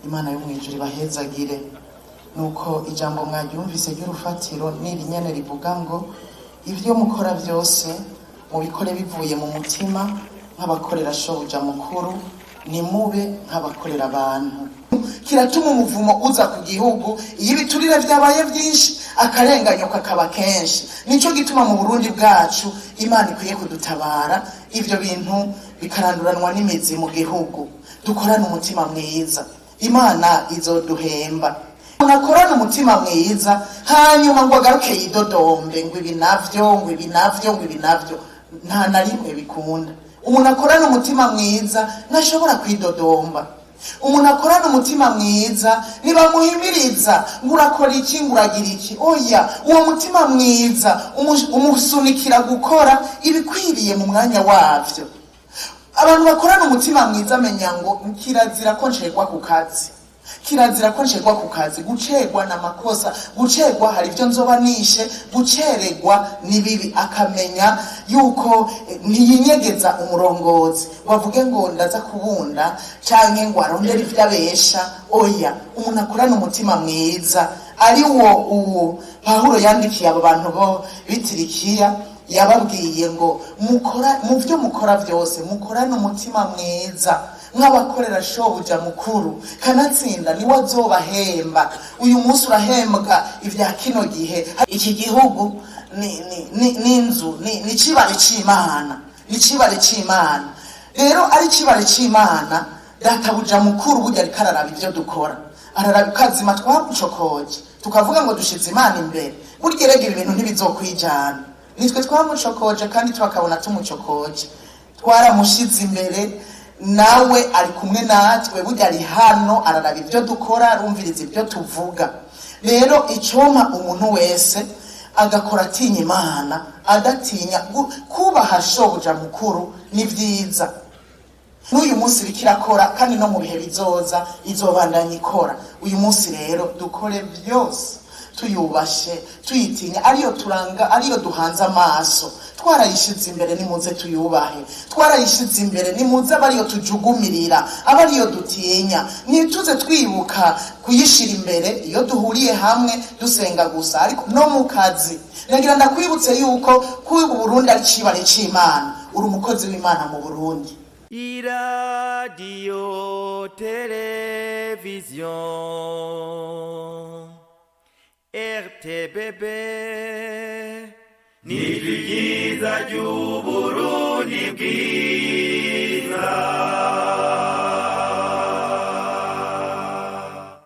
Imana yo mwijuru ibahezagire. Nuko ijambo mwaryumvise ry'urufatiro n'iri nyene rivuga ngo ivyo mukora byose mubikore bivuye mu mutima nk'abakorera shobuja mukuru, nimube nk'abakorera abantu. Kiratuma umuvumo uza ku gihugu iyo ibiturire vyabaye vyinshi, akarenganyo kakaba kenshi. Nico gituma mu Burundi bwacu Imana ikwiye kudutabara, ivyo bintu bikaranduranwa n'imizi mu gihugu. Dukorane umutima mwiza, Imana izoduhemba. Unakorana umutima mwiza hanyuma ngo agaruke yidodombe ngo ibi navyo nta na rimwe bikunda. Umuntu akorana umutima mwiza ntashobora kwidodomba. Umuntu akorana umutima mwiza nibamuhimiriza ngo urakora iki ngo uragira iki, oya, uwo mutima mwiza umusunikira gukora ibikwiriye mu mwanya wavyo. Abantu bakorana umutima mwiza amenya ngo kirazira ko ncerwa ku kazi, kirazira ko ncerwa ku kazi. Gucerwa n'amakosa, gucerwa hari ivyo nzoba nishe, gucererwa ni bibi. Akamenya yuko ntiyinyegeza umurongozi ngo avuge ngo ndaza kubunda canke ngo arondere ivyo abesha, oya. Umuntu akorana umutima mwiza ari uwo Pawulo yandikiye abo bantu bo bitirikiya, yababwiye ngo mu vyo mukora vyose mukorane umutima mwiza nk'abakorera shobuja mukuru, kanatsinda niwe azobahemba. Uyu munsi urahembwa ivya kino gihe. Iki gihugu ni inzu, ni cibare c'Imana, ni cibare c'Imana. Rero ari cibare c'Imana, databuja mukuru burya ariko araraba ivyo dukora, araraba kazima twamucokoje tukavuga ngo dushize Imana imbere. Burya rega ibintu ntibizokwijana, nitwe twamucokoje kandi twakabona tumucokoje, twaramushize imbere, nawe ari kumwe natwe. Burya ari hano araraba ivyo dukora, arumviriza ivyo tuvuga. Rero icoma umuntu wese agakora atinya Imana, adatinya kubaha shobuja mukuru ni vyiza. N'uyu munsi bikirakora kandi no mu bihe bizoza izobandanya ikora. Uyu munsi rero dukore vyose tuyubashe, tuyitinya, ariyo turanga, ariyo duhanze amaso. Twarayishize imbere nimuze tuyubahe, twarayishize imbere nimuze abariyo tujugumirira, abariyo dutinya. Ntituze twibuka kuyishira imbere iyo duhuriye hamwe dusenga gusa, ariko no mu kazi. Nagira ndakwibutse yuko kuba Burundi ari cibare c'Imana, uri umukozi w'Imana mu Burundi. Radio Television RTBB n'ijwi ryiza ry'Uburundi bwiza.